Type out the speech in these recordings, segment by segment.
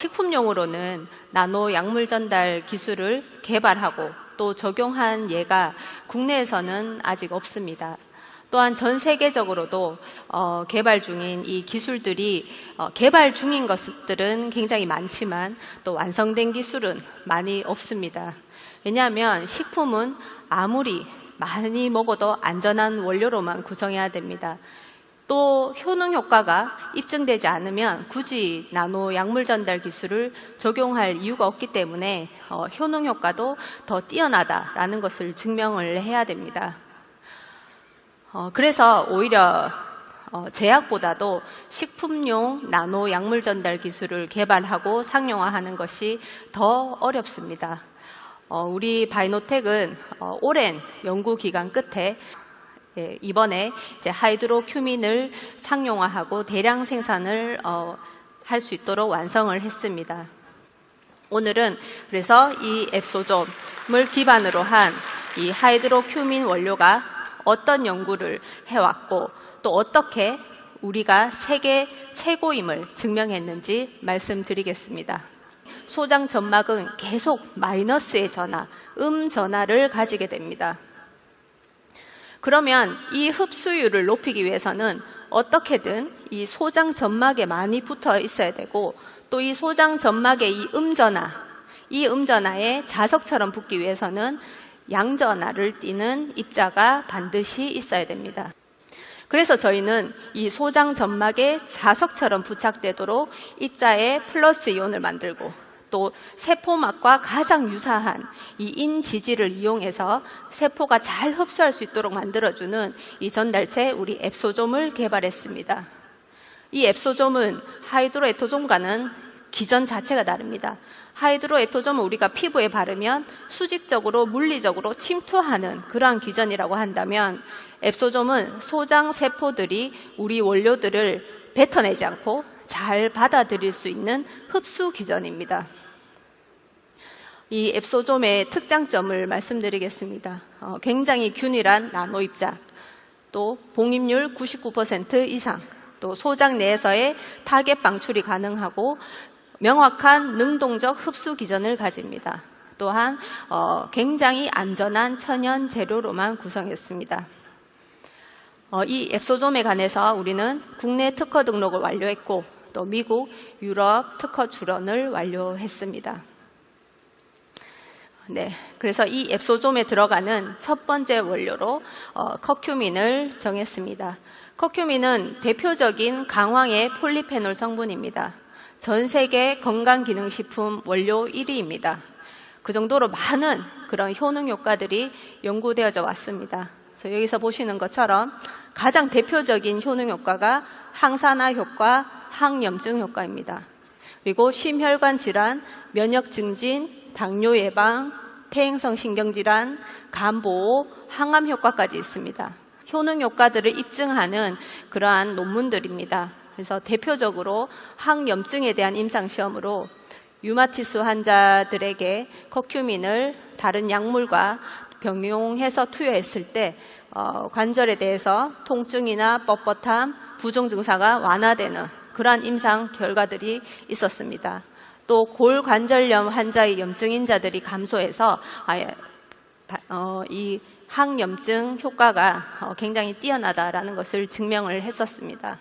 식품용으로는 나노 약물 전달 기술을 개발하고 또 적용한 예가 국내에서는 아직 없습니다. 또한 전 세계적으로도 개발 중인 이 기술들이 개발 중인 것들은 굉장히 많지만 또 완성된 기술은 많이 없습니다. 왜냐하면 식품은 아무리 많이 먹어도 안전한 원료로만 구성해야 됩니다. 또 효능 효과가 입증되지 않으면 굳이 나노 약물 전달 기술을 적용할 이유가 없기 때문에 효능 효과도 더 뛰어나다라는 것을 증명을 해야 됩니다. 그래서 오히려 제약보다도 식품용 나노 약물 전달 기술을 개발하고 상용화하는 것이 더 어렵습니다. 우리 바이노텍은 오랜 연구 기간 끝에 이번에 이제 하이드로큐민을 상용화하고 대량 생산을 할 수 있도록 완성을 했습니다. 오늘은 그래서 이 앱소점을 기반으로 한 이 하이드로큐민 원료가 어떤 연구를 해왔고 또 어떻게 우리가 세계 최고임을 증명했는지 말씀드리겠습니다. 소장 점막은 계속 마이너스의 전하, 전하를 가지게 됩니다. 그러면 이 흡수율을 높이기 위해서는 어떻게든 이 소장 점막에 많이 붙어 있어야 되고 또 이 소장 점막의 이 음전하에 자석처럼 붙기 위해서는 양전하를 띠는 입자가 반드시 있어야 됩니다. 그래서 저희는 이 소장 점막에 자석처럼 부착되도록 입자에 플러스 이온을 만들고 또 세포막과 가장 유사한 이 인지질을 이용해서 세포가 잘 흡수할 수 있도록 만들어주는 이 전달체 우리 앱소점을 개발했습니다. 이 앱소점은 하이드로에토점과는 기전 자체가 다릅니다. 하이드로에토점은 우리가 피부에 바르면 수직적으로 물리적으로 침투하는 그러한 기전이라고 한다면 앱소점은 소장 세포들이 우리 원료들을 뱉어내지 않고 잘 받아들일 수 있는 흡수 기전입니다. 이 앱소점의 특장점을 말씀드리겠습니다. 굉장히 균일한 나노 입자, 또 봉입률 99% 이상, 또 소장 내에서의 타겟 방출이 가능하고 명확한 능동적 흡수 기전을 가집니다. 또한 굉장히 안전한 천연 재료로만 구성했습니다. 이 앱소점에 관해서 우리는 국내 특허 등록을 완료했고 또 미국, 유럽 특허 출원을 완료했습니다. 네, 그래서 이 앱소점에 들어가는 첫 번째 원료로 커큐민을 정했습니다. 커큐민은 대표적인 강황의 폴리페놀 성분입니다. 전 세계 건강기능식품 원료 1위입니다. 그 정도로 많은 그런 효능 효과들이 연구되어져 왔습니다. 여기서 보시는 것처럼 가장 대표적인 효능 효과가 항산화 효과, 항염증 효과입니다. 그리고 심혈관 질환, 면역 증진, 당뇨 예방, 퇴행성 신경질환, 간 보호, 항암 효과까지 있습니다. 효능 효과들을 입증하는 그러한 논문들입니다. 그래서 대표적으로 항염증에 대한 임상시험으로 류마티스 환자들에게 커큐민을 다른 약물과 병용해서 투여했을 때 관절에 대해서 통증이나 뻣뻣함, 부종 증상가 완화되는 그러한 임상 결과들이 있었습니다. 또 골관절염 환자의 염증인자들이 감소해서 이 항염증 효과가 굉장히 뛰어나다라는 것을 증명을 했었습니다.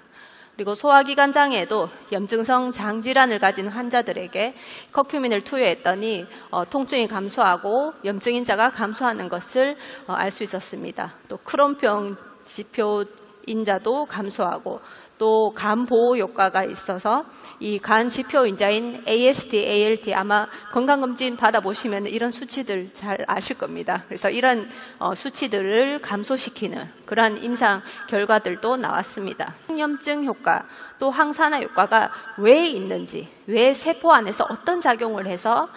그리고 소화기관 장애에도 염증성 장질환을 가진 환자들에게 커큐민을 투여했더니 통증이 감소하고 염증인자가 감소하는 것을 알 수 있었습니다. 또 크론병 지표인자도 감소하고 또 간 보호 효과가 있어서 이 간 지표인자인 AST, ALT 아마 건강검진 받아보시면 이런 수치들 잘 아실 겁니다. 그래서 이런 수치들을 감소시키는 그러한 임상 결과들도 나왔습니다. 항염증 효과, 또 항산화 효과가 왜 있는지, 왜 세포 안에서 어떤 작용을 해서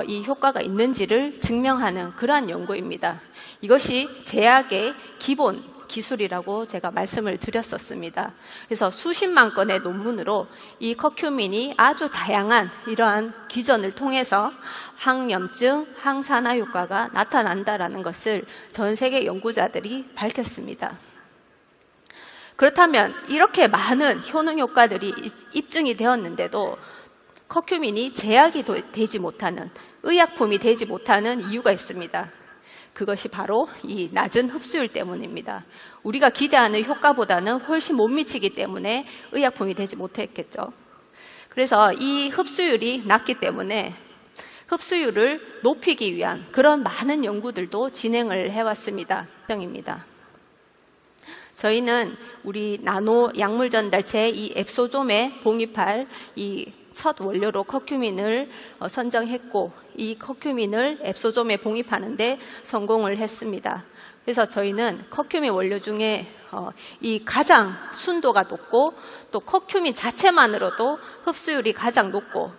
이 효과가 있는지를 증명하는 그러한 연구입니다. 이것이 제약의 기본 기술이라고 제가 말씀을 드렸었습니다. 그래서 수십만 건의 논문으로 이 커큐민이 아주 다양한 이러한 기전을 통해서 항염증, 항산화 효과가 나타난다는 것을 전 세계 연구자들이 밝혔습니다. 그렇다면 이렇게 많은 효능 효과들이 입증이 되었는데도 커큐민이 제약이 되지 못하는, 의약품이 되지 못하는 이유가 있습니다. 그것이 바로 이 낮은 흡수율 때문입니다. 우리가 기대하는 효과보다는 훨씬 못 미치기 때문에 의약품이 되지 못했겠죠. 그래서 이 흡수율이 낮기 때문에 흡수율을 높이기 위한 그런 많은 연구들도 진행을 해왔습니다. 저희는 우리 나노 약물 전달체 이 앱소좀에 봉입할 이 첫 원료로 커큐민을 선정했고, 이 커큐민을 앱소좀에 봉입하는데 성공을 했습니다. 그래서 저희는 커큐민 원료 중에 이 가장 순도가 높고 또 커큐민 자체만으로도 흡수율이 가장 높고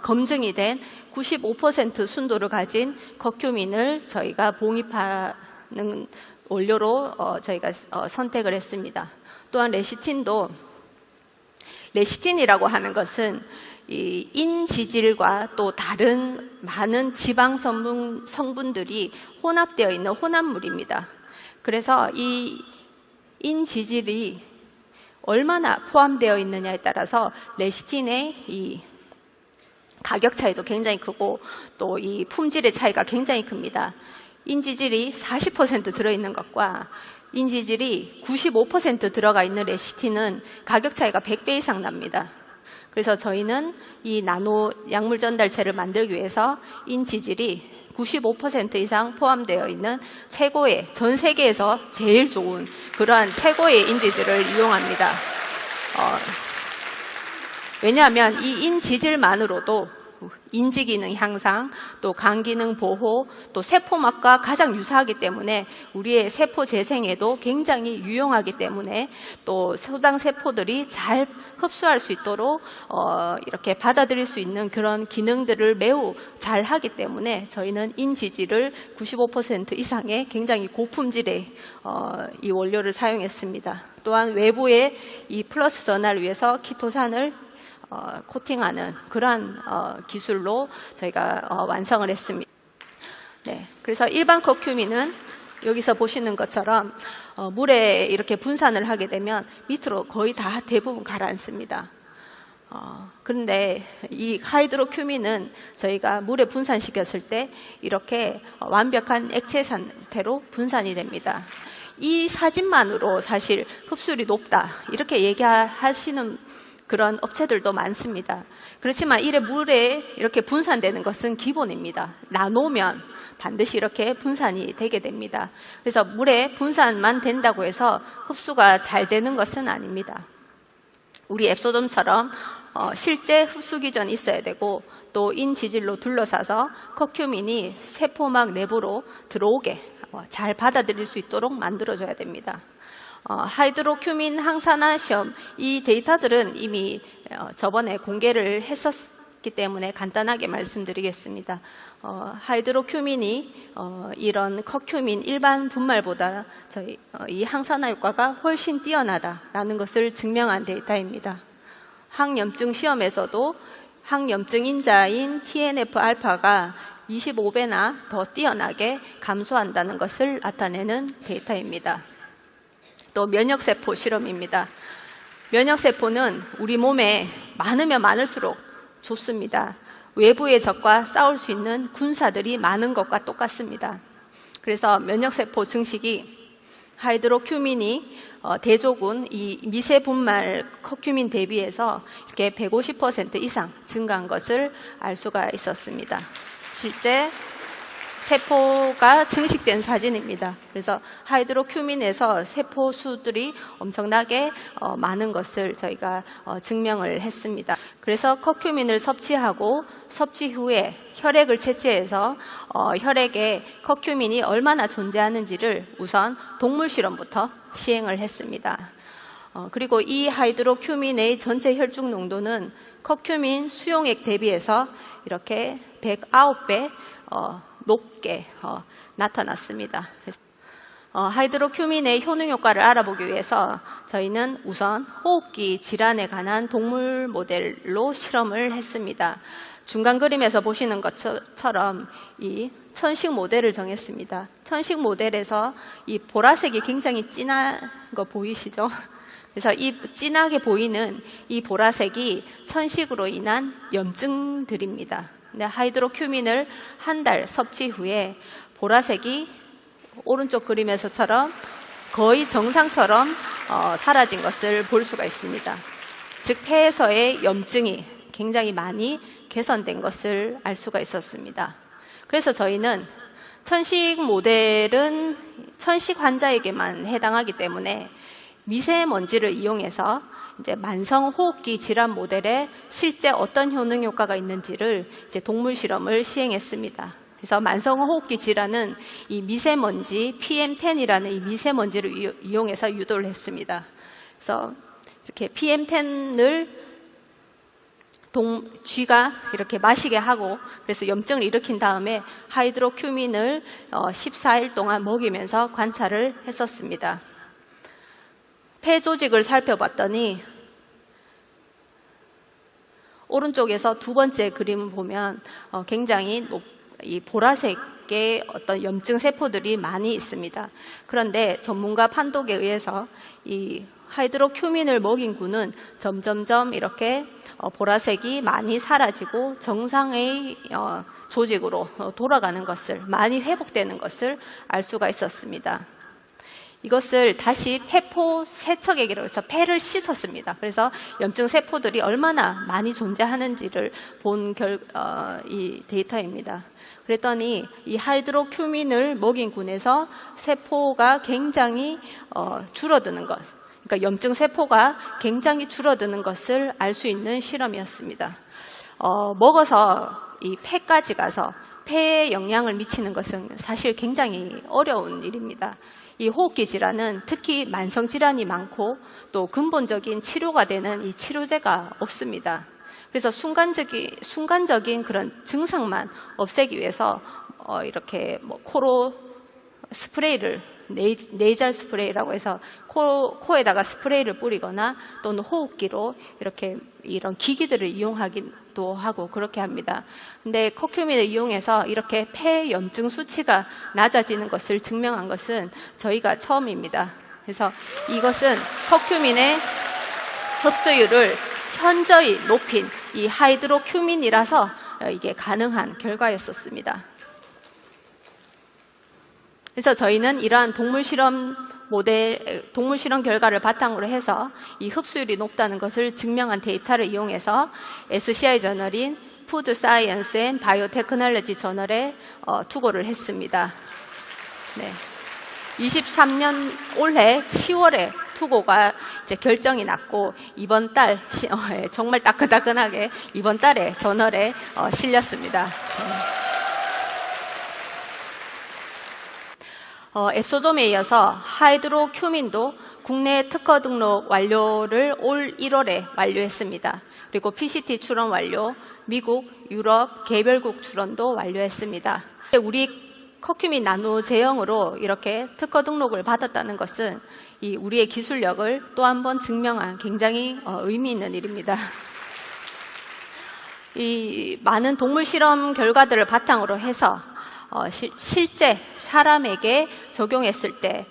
검증이 된 95% 순도를 가진 커큐민을 저희가 봉입하는 원료로 저희가 선택을 했습니다. 또한 레시틴이라고 하는 것은 이 인지질과 또 다른 많은 지방 성분들이 혼합되어 있는 혼합물입니다. 그래서 이 인지질이 얼마나 포함되어 있느냐에 따라서 레시틴의 이 가격 차이도 굉장히 크고 또 이 품질의 차이가 굉장히 큽니다. 인지질이 40% 들어있는 것과 인지질이 95% 들어가 있는 레시틴은 가격 차이가 100배 이상 납니다. 그래서 저희는 이 나노 약물 전달체를 만들기 위해서 인지질이 95% 이상 포함되어 있는 최고의, 전 세계에서 제일 좋은 그러한 최고의 인지질을 이용합니다. 왜냐하면 이 인지질만으로도 인지기능 향상, 또 간기능 보호, 또 세포막과 가장 유사하기 때문에 우리의 세포 재생에도 굉장히 유용하기 때문에 또 소장 세포들이 잘 흡수할 수 있도록 이렇게 받아들일 수 있는 그런 기능들을 매우 잘 하기 때문에 저희는 인지질을 95% 이상의 굉장히 고품질의 이 원료를 사용했습니다. 또한 외부에 이 플러스 전하를 위해서 키토산을 코팅하는 그러한 기술로 저희가 완성을 했습니다. 네, 그래서 일반 커큐민은 여기서 보시는 것처럼 물에 이렇게 분산을 하게 되면 밑으로 거의 다 대부분 가라앉습니다. 그런데 이 하이드로큐민은 저희가 물에 분산시켰을 때 이렇게 완벽한 액체 상태로 분산이 됩니다. 이 사진만으로 사실 흡수율이 높다 이렇게 얘기하시는 그런 업체들도 많습니다. 그렇지만 이래 물에 이렇게 분산되는 것은 기본입니다. 나노면 반드시 이렇게 분산이 되게 됩니다. 그래서 물에 분산만 된다고 해서 흡수가 잘 되는 것은 아닙니다. 우리 앱소돔처럼 실제 흡수 기전이 있어야 되고 또 인지질로 둘러싸서 커큐민이 세포막 내부로 들어오게 잘 받아들일 수 있도록 만들어줘야 됩니다. 하이드로큐민 항산화 시험, 이 데이터들은 이미 저번에 공개를 했었기 때문에 간단하게 말씀드리겠습니다. 하이드로큐민이 이런 커큐민 일반 분말보다 이 항산화 효과가 훨씬 뛰어나다라는 것을 증명한 데이터입니다. 항염증 시험에서도 항염증 인자인 TNF-알파가 25배나 더 뛰어나게 감소한다는 것을 나타내는 데이터입니다. 또 면역세포 실험입니다. 면역세포는 우리 몸에 많으면 많을수록 좋습니다. 외부의 적과 싸울 수 있는 군사들이 많은 것과 똑같습니다. 그래서 면역세포 증식이 하이드로큐민이 대조군 이 미세 분말 커큐민 대비해서 이렇게 150% 이상 증가한 것을 알 수가 있었습니다. 실제 세포가 증식된 사진입니다. 그래서 하이드로큐민에서 세포 수들이 엄청나게 많은 것을 저희가 증명을 했습니다. 그래서 커큐민을 섭취하고 섭취 후에 혈액을 채취해서 혈액에 커큐민이 얼마나 존재하는지를 우선 동물 실험부터 시행을 했습니다. 그리고 이 하이드로큐민의 전체 혈중 농도는 커큐민 수용액 대비해서 이렇게 109배 높게 나타났습니다. 하이드로큐민의 효능 효과를 알아보기 위해서 저희는 우선 호흡기 질환에 관한 동물 모델로 실험을 했습니다. 중간 그림에서 보시는 것처럼 이 천식 모델을 정했습니다. 천식 모델에서 이 보라색이 굉장히 진한 거 보이시죠? 그래서 이 진하게 보이는 이 보라색이 천식으로 인한 염증들입니다. 근데 하이드로큐민을 한 달 섭취 후에 보라색이 오른쪽 그림에서처럼 거의 정상처럼 사라진 것을 볼 수가 있습니다. 즉 폐에서의 염증이 굉장히 많이 개선된 것을 알 수가 있었습니다. 그래서 저희는 천식 모델은 천식 환자에게만 해당하기 때문에 미세먼지를 이용해서 이제 만성호흡기 질환 모델에 실제 어떤 효능 효과가 있는지를 이제 동물 실험을 시행했습니다. 그래서 만성호흡기 질환은 이 미세먼지 PM10이라는 이 미세먼지를 이용해서 유도를 했습니다. 그래서 이렇게 PM10을 쥐가 이렇게 마시게 하고 그래서 염증을 일으킨 다음에 하이드로큐민을 14일 동안 먹이면서 관찰을 했었습니다. 폐 조직을 살펴봤더니 오른쪽에서 두 번째 그림을 보면 굉장히 이 보라색의 어떤 염증 세포들이 많이 있습니다. 그런데 전문가 판독에 의해서 이 하이드로큐민을 먹인 균은 점점점 이렇게 보라색이 많이 사라지고 정상의 조직으로 돌아가는 것을, 많이 회복되는 것을 알 수가 있었습니다. 이것을 다시 폐포 세척액이라고 해서 폐를 씻었습니다. 그래서 염증 세포들이 얼마나 많이 존재하는지를 본 이 데이터입니다. 그랬더니 이 하이드로큐민을 먹인 균에서 세포가 굉장히 줄어드는 것, 그러니까 염증 세포가 굉장히 줄어드는 것을 알 수 있는 실험이었습니다. 먹어서 이 폐까지 가서 폐에 영향을 미치는 것은 사실 굉장히 어려운 일입니다. 이 호흡기 질환은 특히 만성 질환이 많고 또 근본적인 치료가 되는 이 치료제가 없습니다. 그래서 순간적인 그런 증상만 없애기 위해서 이렇게 코로 스프레이를 네이잘 스프레이라고 해서 코에다가 스프레이를 뿌리거나 또는 호흡기로 이렇게 이런 기기들을 이용하기도 하고 그렇게 합니다. 근데 커큐민을 이용해서 이렇게 폐 염증 수치가 낮아지는 것을 증명한 것은 저희가 처음입니다. 그래서 이것은 커큐민의 흡수율을 현저히 높인 이 하이드로큐민이라서 이게 가능한 결과였었습니다. 그래서 저희는 이러한 동물 실험 결과를 바탕으로 해서 이 흡수율이 높다는 것을 증명한 데이터를 이용해서 SCI 저널인 푸드 사이언스 앤 바이오테크놀로지 저널에 투고를 했습니다. 네. 23년 올해 10월에 투고가 이제 결정이 났고 이번 달 정말 따끈따끈하게 이번 달에 저널에 실렸습니다. 앱소점에 이어서 하이드로큐민도 국내 특허 등록 완료를 올 1월에 완료했습니다. 그리고 PCT 출원 완료, 미국, 유럽, 개별국 출원도 완료했습니다. 우리 커큐민 나노 제형으로 이렇게 특허 등록을 받았다는 것은 우리의 기술력을 또 한 번 증명한 굉장히 의미 있는 일입니다. 이 많은 동물 실험 결과들을 바탕으로 해서 실제 사람에게 적용했을 때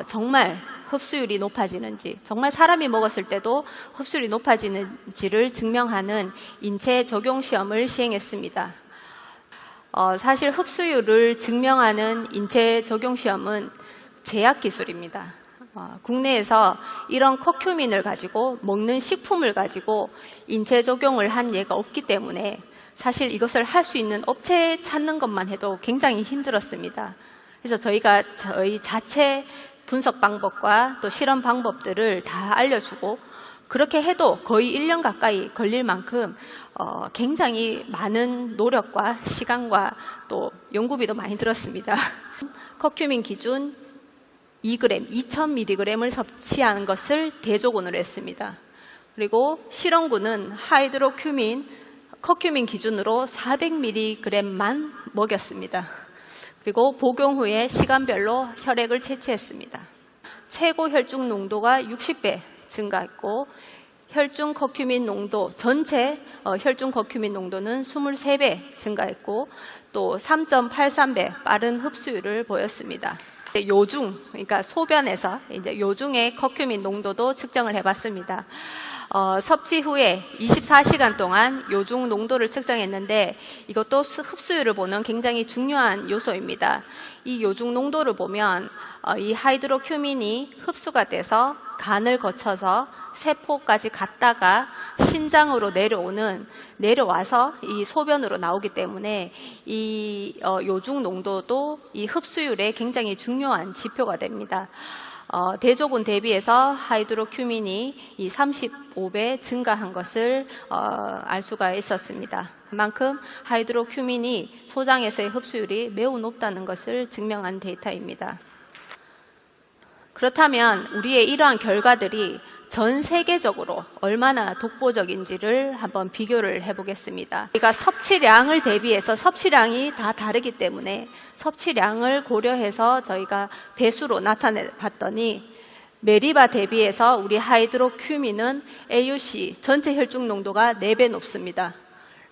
정말 흡수율이 높아지는지, 정말 사람이 먹었을 때도 흡수율이 높아지는지를 증명하는 인체 적용 시험을 시행했습니다. 사실 흡수율을 증명하는 인체 적용 시험은 제약 기술입니다. 국내에서 이런 커큐민을 가지고 먹는 식품을 가지고 인체 적용을 한 예가 없기 때문에 사실 이것을 할 수 있는 업체 찾는 것만 해도 굉장히 힘들었습니다. 그래서 저희가 저희 자체 분석 방법과 또 실험 방법들을 다 알려주고 그렇게 해도 거의 1년 가까이 걸릴 만큼 굉장히 많은 노력과 시간과 또 연구비도 많이 들었습니다. 커큐민 기준 2g, 2000mg을 섭취하는 것을 대조군으로 했습니다. 그리고 실험군은 커큐민 기준으로 400mg만 먹였습니다. 그리고 복용 후에 시간별로 혈액을 채취했습니다. 최고 혈중 농도가 60배 증가했고 혈중 커큐민 농도, 전체 혈중 커큐민 농도는 23배 증가했고 또 3.83배 빠른 흡수율을 보였습니다. 요중, 그러니까 소변에서 이제 요중의 커큐민 농도도 측정을 해봤습니다. 섭취 후에 24시간 동안 요중 농도를 측정했는데 이것도 흡수율을 보는 굉장히 중요한 요소입니다. 이 요중 농도를 보면 이 하이드로큐민이 흡수가 돼서 간을 거쳐서 세포까지 갔다가 신장으로 내려와서 이 소변으로 나오기 때문에 이 요중 농도도 이 흡수율에 굉장히 중요한 지표가 됩니다. 대조군 대비해서 하이드로큐민이 이 35배 증가한 것을 알 수가 있었습니다. 그만큼 하이드로큐민이 소장에서의 흡수율이 매우 높다는 것을 증명한 데이터입니다. 그렇다면 우리의 이러한 결과들이 전 세계적으로 얼마나 독보적인지를 한번 비교를 해보겠습니다. 우리가 섭취량을 대비해서 섭취량이 다 다르기 때문에 섭취량을 고려해서 저희가 배수로 나타내 봤더니 메리바 대비해서 우리 하이드로큐민은 AUC 전체 혈중 농도가 4배 높습니다.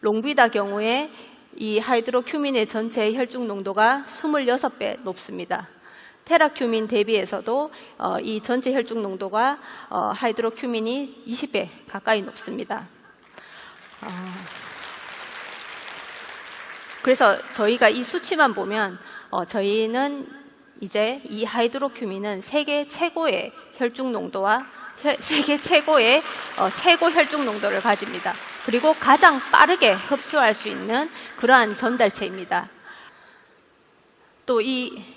롱비다 경우에 이 하이드로큐민의 전체 혈중 농도가 26배 높습니다. 테라큐민 대비해서도 이 전체 혈중 농도가 하이드로큐민이 20배 가까이 높습니다. 그래서 저희가 이 수치만 보면 저희는 이제 이 하이드로큐민은 세계 최고의 혈중 농도와 세계 최고의 최고 혈중 농도를 가집니다. 그리고 가장 빠르게 흡수할 수 있는 그러한 전달체입니다. 또 이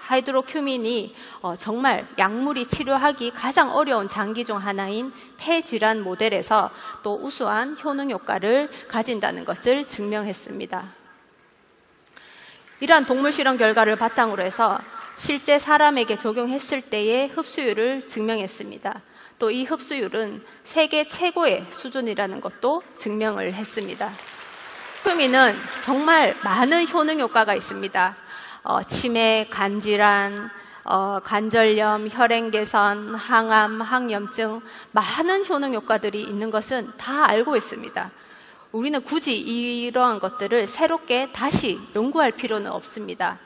하이드로큐민이 정말 약물이 치료하기 가장 어려운 장기 중 하나인 폐질환 모델에서 또 우수한 효능 효과를 가진다는 것을 증명했습니다. 이러한 동물 실험 결과를 바탕으로 해서 실제 사람에게 적용했을 때의 흡수율을 증명했습니다. 또 이 흡수율은 세계 최고의 수준이라는 것도 증명을 했습니다. 큐민은 정말 많은 효능 효과가 있습니다. 치매, 간질환, 관절염, 혈행 개선, 항암, 항염증 많은 효능 효과들이 있는 것은 다 알고 있습니다. 우리는 굳이 이러한 것들을 새롭게 다시 연구할 필요는 없습니다.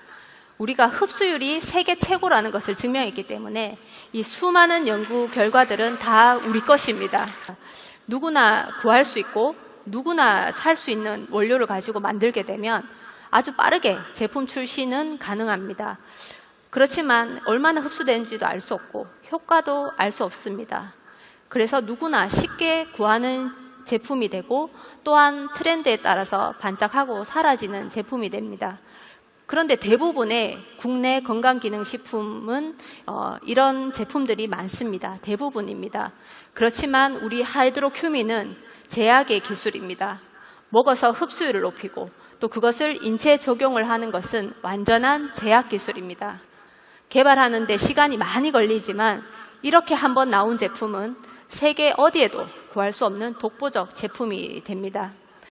우리가 흡수율이 세계 최고라는 것을 증명했기 때문에 이 수많은 연구 결과들은 다 우리 것입니다. 누구나 구할 수 있고 누구나 살 수 있는 원료를 가지고 만들게 되면 아주 빠르게 제품 출시는 가능합니다. 그렇지만 얼마나 흡수되는지도 알 수 없고 효과도 알 수 없습니다. 그래서 누구나 쉽게 구하는 제품이 되고 또한 트렌드에 따라서 반짝하고 사라지는 제품이 됩니다. 그런데 대부분의 국내 건강기능식품은 이런 제품들이 많습니다. 대부분입니다. 그렇지만 우리 하이드로큐민은 제약의 기술입니다. 먹어서 흡수율을 높이고 또 그것을 인체에 적용을 하는 것은 완전한 제약 기술입니다. 개발하는 데 시간이 많이 걸리지만 이렇게 한번 나온 제품은 세계 어디에도 구할 수 없는 독보적 제품이 됩니다.